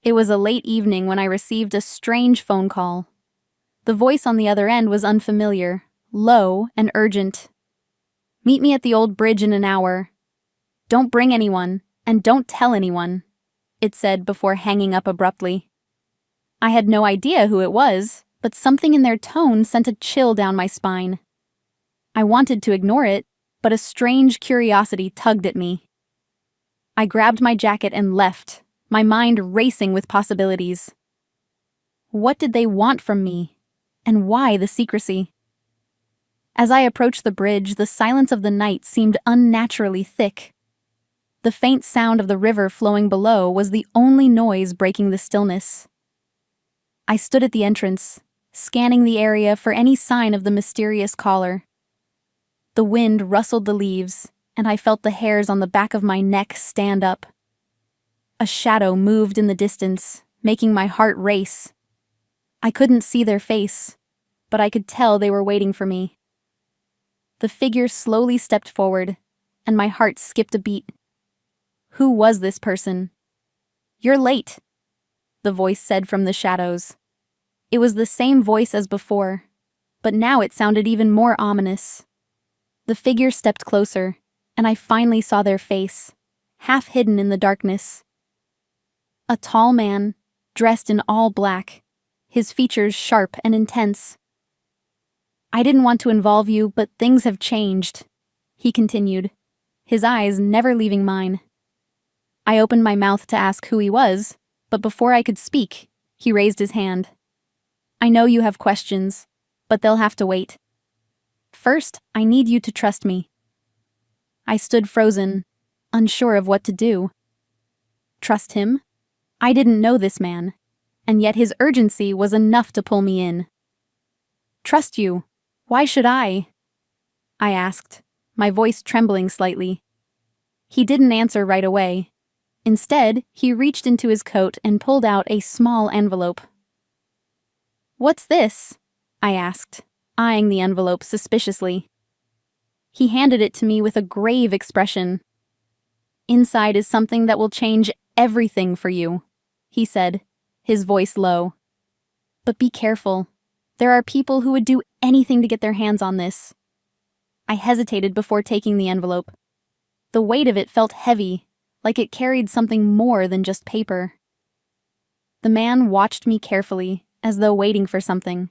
It was a late evening when I received a strange phone call. The voice on the other end was unfamiliar, low, and urgent. "Meet me at the old bridge in an hour. Don't bring anyone, and don't tell anyone," it said before hanging up abruptly. I had no idea who it was, but something in their tone sent a chill down my spine. I wanted to ignore it, but a strange curiosity tugged at me. I grabbed my jacket and left, my mind racing with possibilities. What did they want from me? And why the secrecy? As I approached the bridge, the silence of the night seemed unnaturally thick. The faint sound of the river flowing below was the only noise breaking the stillness. I stood at the entrance, scanning the area for any sign of the mysterious caller. The wind rustled the leaves, and I felt the hairs on the back of my neck stand up. A shadow moved in the distance, making my heart race. I couldn't see their face, but I could tell they were waiting for me. The figure slowly stepped forward, and my heart skipped a beat. Who was this person? "You're late," the voice said from the shadows. It was the same voice as before, but now it sounded even more ominous. The figure stepped closer, and I finally saw their face, half hidden in the darkness. A tall man, dressed in all black, his features sharp and intense. "I didn't want to involve you, but things have changed," he continued, his eyes never leaving mine. I opened my mouth to ask who he was, but before I could speak, he raised his hand. "I know you have questions, but they'll have to wait. First, I need you to trust me." I stood frozen, unsure of what to do. Trust him? I didn't know this man, and yet his urgency was enough to pull me in. "Trust you? Why should I?" I asked, my voice trembling slightly. He didn't answer right away. Instead, he reached into his coat and pulled out a small envelope. "What's this?" I asked, eyeing the envelope suspiciously. He handed it to me with a grave expression. "Inside is something that will change everything for you," he said, his voice low. "But be careful. There are people who would do anything to get their hands on this." I hesitated before taking the envelope. The weight of it felt heavy, like it carried something more than just paper. The man watched me carefully, as though waiting for something.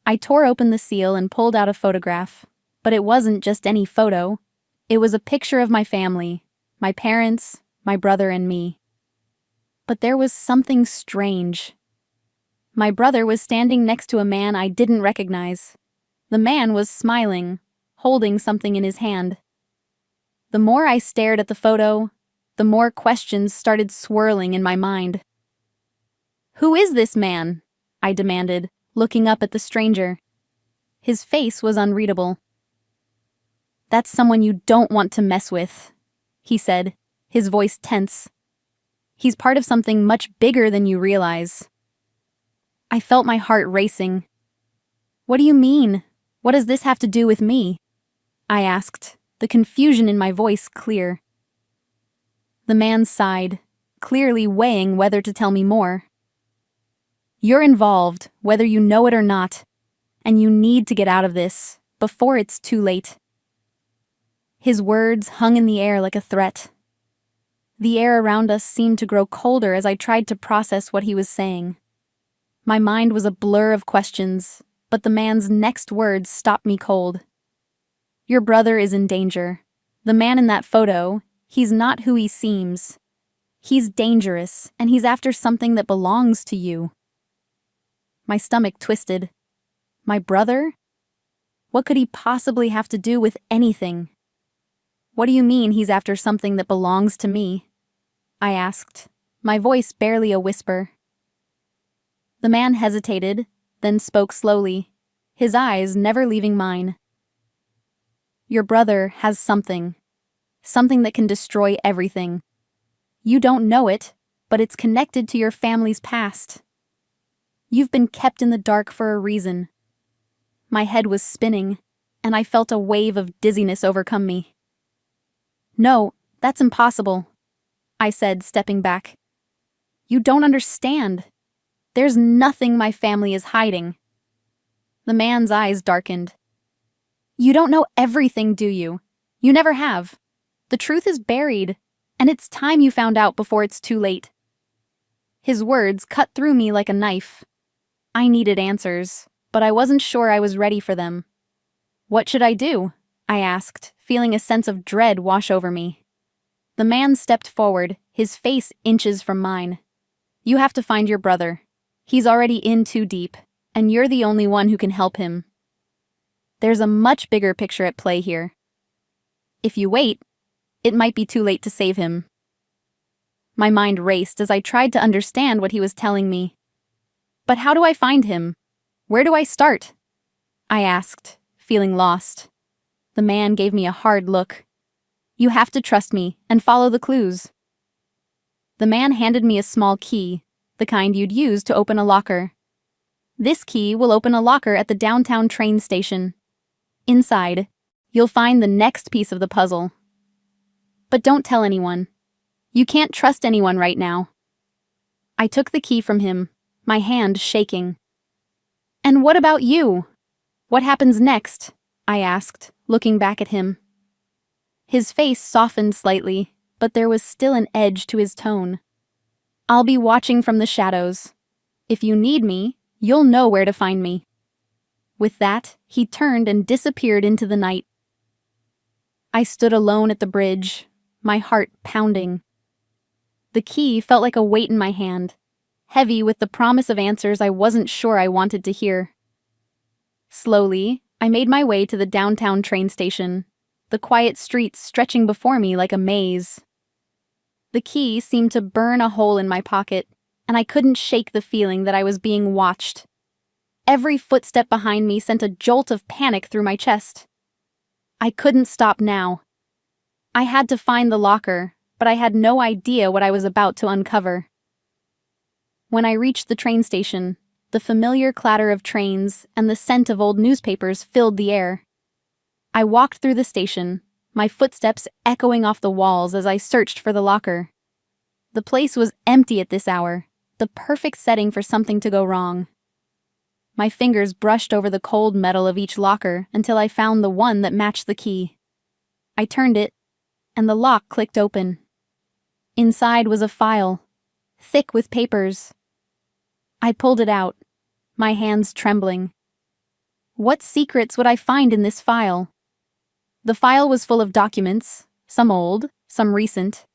I tore open the seal and pulled out a photograph, but it wasn't just any photo. It was a picture of my family, my parents, my brother, and me. But there was something strange. My brother was standing next to a man I didn't recognize. The man was smiling, holding something in his hand. The more I stared at the photo, the more questions started swirling in my mind. "Who is this man?" I demanded, looking up at the stranger. His face was unreadable. "That's someone you don't want to mess with," he said, his voice tense. "He's part of something much bigger than you realize." I felt my heart racing. "What do you mean? What does this have to do with me?" I asked, the confusion in my voice clear. The man sighed, clearly weighing whether to tell me more. "You're involved, whether you know it or not, and you need to get out of this, before it's too late." His words hung in the air like a threat. The air around us seemed to grow colder as I tried to process what he was saying. My mind was a blur of questions, but the man's next words stopped me cold. "Your brother is in danger. The man in that photo, he's not who he seems. He's dangerous, and he's after something that belongs to you." My stomach twisted. My brother? What could he possibly have to do with anything? "What do you mean he's after something that belongs to me?" I asked, my voice barely a whisper. The man hesitated, then spoke slowly, his eyes never leaving mine. "Your brother has something that can destroy everything. You don't know it, but it's connected to your family's past. You've been kept in the dark for a reason." My head was spinning, and I felt a wave of dizziness overcome me. "No, that's impossible," I said, stepping back. You don't understand. There's nothing my family is hiding. The man's eyes darkened. You don't know everything, do you? You never have. The truth is buried, and it's time you found out before it's too late. His words cut through me like a knife. I needed answers, but I wasn't sure I was ready for them. What should I do? I asked, feeling a sense of dread wash over me. The man stepped forward, his face inches from mine. You have to find your brother. He's already in too deep, and you're the only one who can help him. There's a much bigger picture at play here. If you wait, it might be too late to save him. My mind raced as I tried to understand what he was telling me. But how do I find him? Where do I start? I asked, feeling lost. The man gave me a hard look. You have to trust me and follow the clues. The man handed me a small key, the kind you'd use to open a locker. This key will open a locker at the downtown train station. Inside, you'll find the next piece of the puzzle. But don't tell anyone. You can't trust anyone right now. I took the key from him, my hand shaking. And what about you? What happens next? I asked, looking back at him. His face softened slightly, but there was still an edge to his tone. I'll be watching from the shadows. If you need me, you'll know where to find me. With that, he turned and disappeared into the night. I stood alone at the bridge, my heart pounding. The key felt like a weight in my hand, heavy with the promise of answers I wasn't sure I wanted to hear. Slowly, I made my way to the downtown train station, the quiet streets stretching before me like a maze. The key seemed to burn a hole in my pocket, and I couldn't shake the feeling that I was being watched. Every footstep behind me sent a jolt of panic through my chest. I couldn't stop now. I had to find the locker, but I had no idea what I was about to uncover. When I reached the train station, the familiar clatter of trains and the scent of old newspapers filled the air. I walked through the station, my footsteps echoing off the walls as I searched for the locker. The place was empty at this hour, the perfect setting for something to go wrong. My fingers brushed over the cold metal of each locker until I found the one that matched the key. I turned it, and the lock clicked open. Inside was a file, thick with papers. I pulled it out, my hands trembling. What secrets would I find in this file? The file was full of documents, some old, some recent.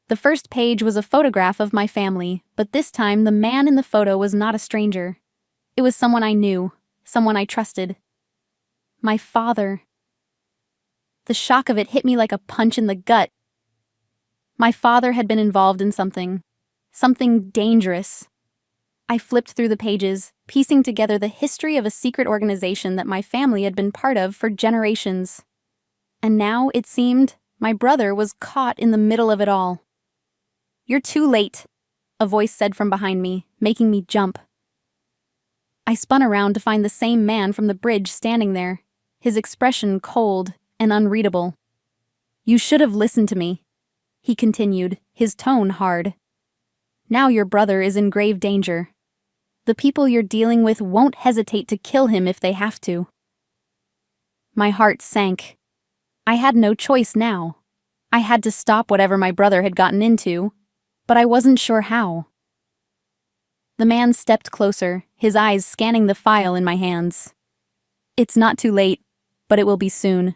The first page was a photograph of my family, but this time the man in the photo was not a stranger. It was someone I knew, someone I trusted. My father. The shock of it hit me like a punch in the gut. My father had been involved in something dangerous. I flipped through the pages, piecing together the history of a secret organization that my family had been part of for generations. And now, it seemed, my brother was caught in the middle of it all. You're too late, a voice said from behind me, making me jump. I spun around to find the same man from the bridge standing there, his expression cold and unreadable. You should have listened to me, he continued, his tone hard. Now your brother is in grave danger. The people you're dealing with won't hesitate to kill him if they have to. My heart sank. I had no choice now. I had to stop whatever my brother had gotten into, but I wasn't sure how. The man stepped closer, his eyes scanning the file in my hands. It's not too late, but it will be soon.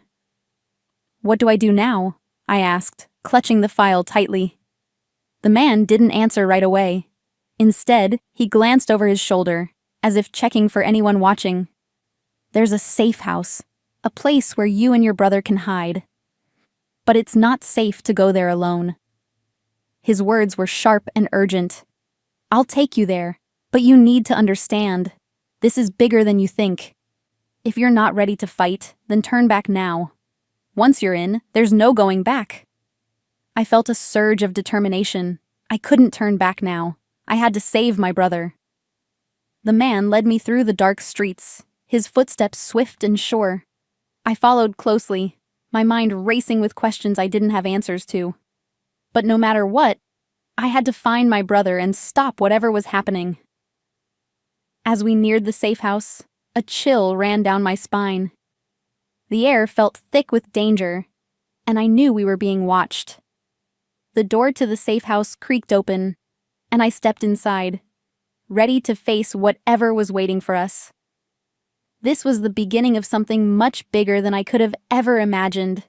What do I do now? I asked, clutching the file tightly. The man didn't answer right away. Instead, he glanced over his shoulder, as if checking for anyone watching. There's a safe house, a place where you and your brother can hide. But it's not safe to go there alone. His words were sharp and urgent. I'll take you there, but you need to understand. This is bigger than you think. If you're not ready to fight, then turn back now. Once you're in, there's no going back. I felt a surge of determination. I couldn't turn back now. I had to save my brother. The man led me through the dark streets, his footsteps swift and sure. I followed closely, my mind racing with questions I didn't have answers to. But no matter what, I had to find my brother and stop whatever was happening. As we neared the safe house, a chill ran down my spine. The air felt thick with danger, and I knew we were being watched. The door to the safe house creaked open, and I stepped inside, ready to face whatever was waiting for us. This was the beginning of something much bigger than I could have ever imagined.